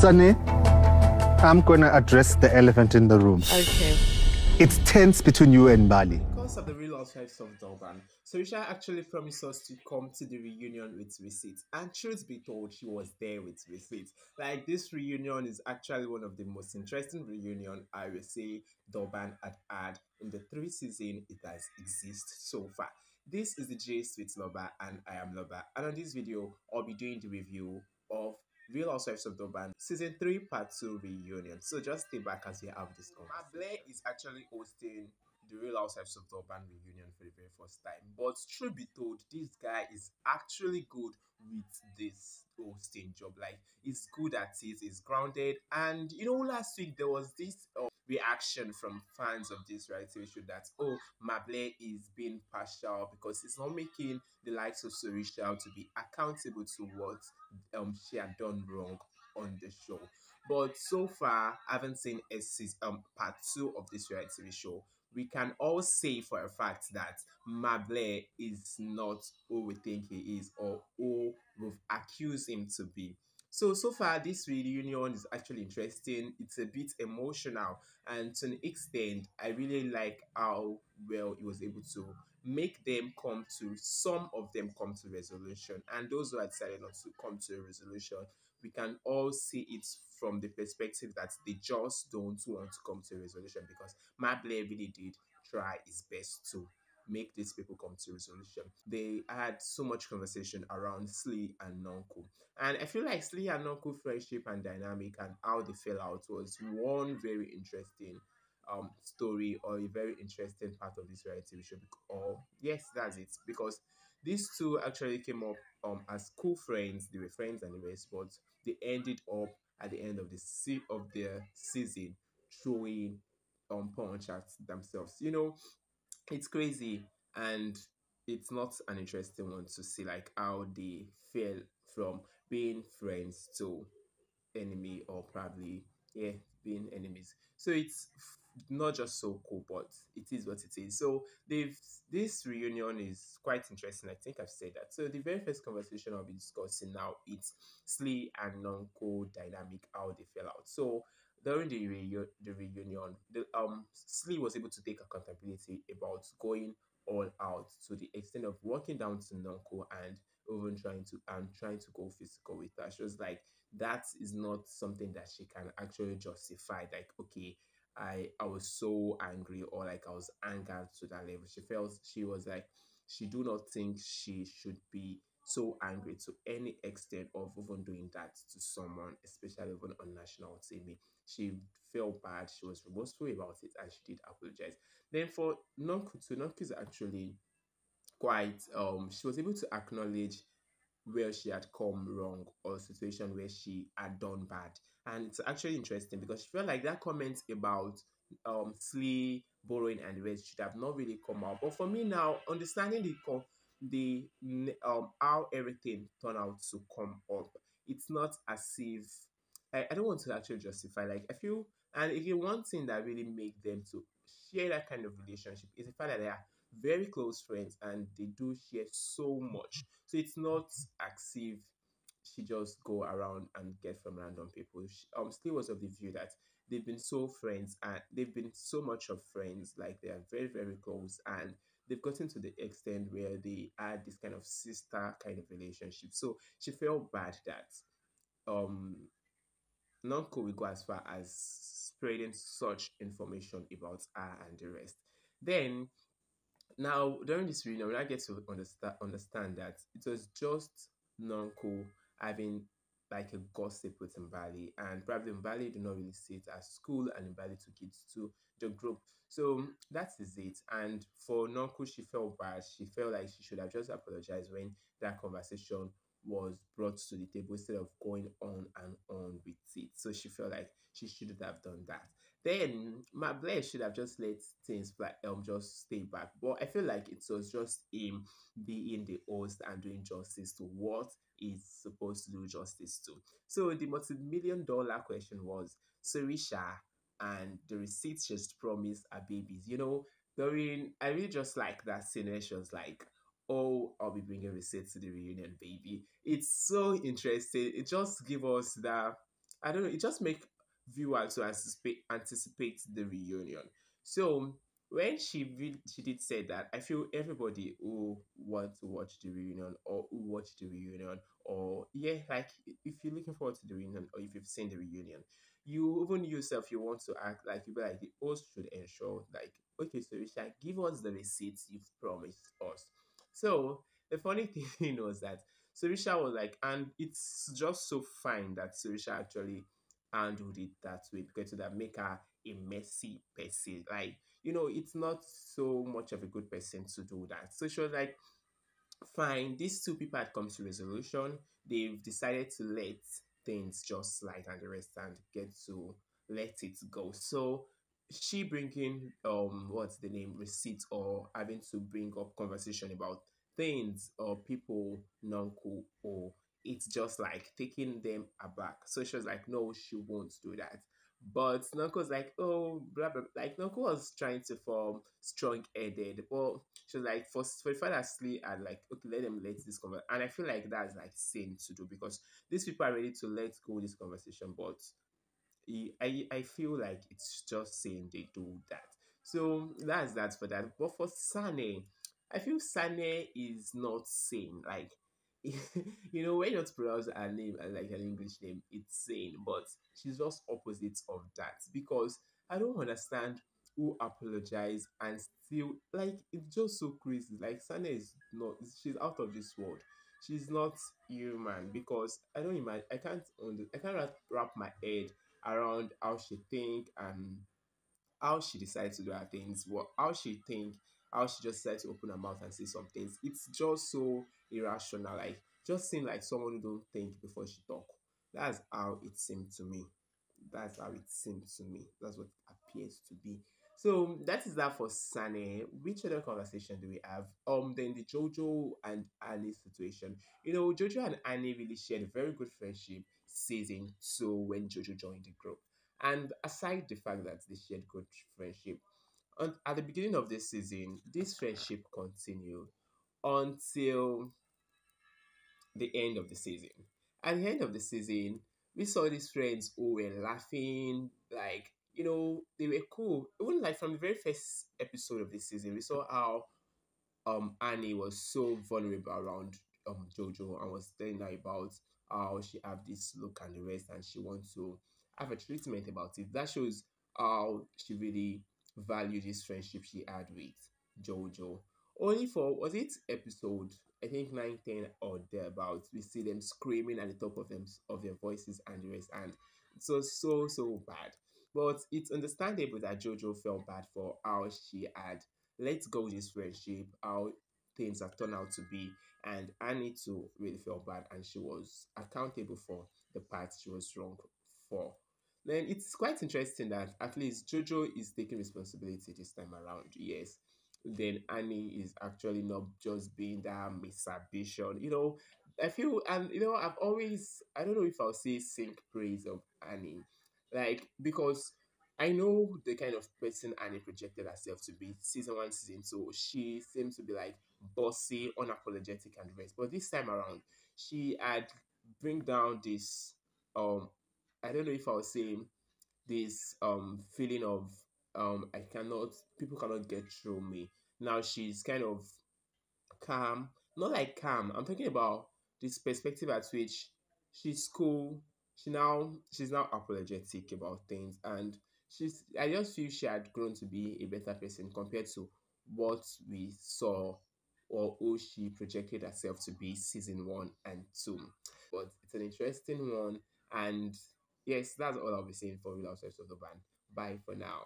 Sunny, I'm going to address the elephant in the room. Okay. It's tense between you and Mbali. Because of the Real Housewives of Durban, Sorisha actually promised us to come to the reunion with receipts. And truth be told, she was there with receipts. Like, this reunion is actually one of the most interesting reunion I will say Durban had in the 3 seasons it has existed so far. This is the gist with Loba, and I am Loba. And on this video, I'll be doing the review of Real Housewives of Durban Season 3 Part 2 reunion. So just stay back as we have this conversation. Mablerh is actually hosting the Real Housewives of Durban reunion for the very first time. But truth be told, this guy is actually good with this hosting job. Like, he's good at it, he's grounded. And you know, last week there was this reaction from fans of this reality show that, oh, Mablerh is being partial because he's not making the likes of Sorisha to be accountable to what she had done wrong on the show. But so far, I haven't seen a part 2 of this reality show. We can all say for a fact that Mablerh is not who we think he is or who we've accused him to be. So far, this reunion is actually interesting. It's a bit emotional, and to an extent, I really like how well he was able to make them come to, some of them come to resolution, and those who had decided not to come to a resolution, we can all see it from the perspective that they just don't want to come to a resolution, because Mablerh really did try his best to make these people come to resolution. They had so much conversation around Slee and Nonku. And I feel like Slee and Nonku friendship and dynamic and how they fell out was one very interesting story, or a very interesting part of this reality show. Or yes, that's it. Because these two actually came up as cool friends. They were friends and the rest, but they ended up at the end of their season throwing punch at themselves. You know, it's crazy, and it's not an interesting one to see, like how they fell from being friends to enemy, or probably being enemies. So it's not just so cool, but it is what it is. So this reunion is quite interesting. I think I've said that. So the very first conversation I'll be discussing now, it's Slee and Nonku dynamic, how they fell out. So during the reunion, Slee was able to take accountability about going all out, to the extent of walking down to Nonku and even trying to go physical with her. She was like, that is not something that she can actually justify. Like, okay, I was so angry, or like I was angered to that level. She was like, she do not think she should be so angry to any extent of even doing that to someone, especially even on national TV. She felt bad, she was remorseful about it, and she did apologize. Then for Nonku too, Nonku is actually quite she was able to acknowledge where she had come wrong, or a situation where she had done bad. And it's actually interesting because she felt like that comment about Slee borrowing and the rest should have not really come out. But for me now, understanding how everything turned out to come up, it's not as if I don't want to actually justify. Like, I feel, and again, one thing that really make them to share that kind of relationship is the fact that they are very close friends and they do share so much. So it's not as if she just go around and get from random people. Still was of the view that they've been so friends, and they've been so much of friends, like they are very, very close, and they've gotten to the extent where they had this kind of sister kind of relationship. So she felt bad that Nonku will go as far as spreading such information about her and the rest. Then now, during this reunion, when I get to understand that it was just Nonku having like a gossip with Mbali, and probably Mbali did not really see it as school, and Mbali took it to the group. So that is it. And for Nonku, she felt bad. She felt like she should have just apologized when that conversation was brought to the table, instead of going on and on with it. So she felt like she shouldn't have done that. Then Mablerh should have just let things just stay back. But I feel like it was just him being the host and doing justice to what he's supposed to do justice to. So the multi-million-dollar question was Sorisha and the receipts just promised her babies. You know, I really just like that scene where she was like, oh, I'll be bringing receipts to the reunion, baby. It's so interesting. It just gives us that I don't know, it just make viewers to anticipate the reunion. So when she did say that, I feel everybody who want to watch the reunion or who watch the reunion or yeah, like if you're looking forward to the reunion or if you've seen the reunion, you even yourself you want to act like you be like the host should ensure like okay, so Risha, give us the receipts you've promised us. So the funny thing was that Sorisha was like, and it's just so fine that Sorisha actually handled it that way because to that make her a messy person. Like, it's not so much of a good person to do that. So she was like, fine, these two people had come to resolution. They've decided to let things just slide and the rest and get to let it go. So she bringing what's the name receipt or having to bring up conversation about things or people Nonku or it's just like taking them aback. So she was like, no, she won't do that. But Nonku was like, oh, blah, blah. Like, Nonku was trying to form strong headed. Well, she was like, for the fact that Slee had like, okay, let this conversation. And I feel like that's like sane to do because these people are ready to let go this conversation, but I feel like it's just saying they do that. So that's that for that. But for Sane, I feel Sane is not sane. Like, when you want to pronounce her name as like an English name, it's sane. But she's just opposite of that because I don't understand who apologize and still like it's just so crazy. Like Sane is not. She's out of this world. She's not human because I don't imagine. I can't wrap my head around how she think and how she decides to do her things, how she just decides to open her mouth and say some things. It's just so irrational. Like just seem like someone who don't think before she talk. That's how it seemed to me. That's how it seemed to me. That's what it appears to be. So that is that for Sane. Which other conversation do we have? Then the Jojo and Annie situation. Jojo and Annie really shared a very good friendship season 2 when Jojo joined the group. And aside the fact that they shared good friendship, at the beginning of this season, this friendship continued until the end of the season. At the end of the season, we saw these friends who were laughing, like, they were cool. Even like from the very first episode of this season, we saw how Annie was so vulnerable around Jojo and was telling her about how she have this look and the rest and she wants to have a treatment about it. That shows how she really valued this friendship she had with Jojo. Only for was it episode I think 9, 10 or thereabouts, we see them screaming at the top of their voices and the rest, and it was so bad. But it's understandable that Jojo felt bad for how she had let go this friendship, how things have turned out to be, and Annie too really felt bad, and she was accountable for the part she was wrong for. Then it's quite interesting that at least Jojo is taking responsibility this time around. Yes, then Annie is actually not just being that misabation. I feel, and I don't know if I'll say sing praise of Annie, like because I know the kind of person Annie projected herself to be season 1, season 2. She seems to be like bossy, unapologetic, and the rest. But this time around, she had bring down this I don't know if I'll say this feeling of I cannot people cannot get through me. Now she's kind of calm, not like calm. I'm talking about this perspective at which she's cool. She's now apologetic about things, and I just feel she had grown to be a better person compared to what we saw or who she projected herself to be season 1 and 2. But it's an interesting one, and yes, that's all I'll be saying for Real Housewives of the Band. Bye for now.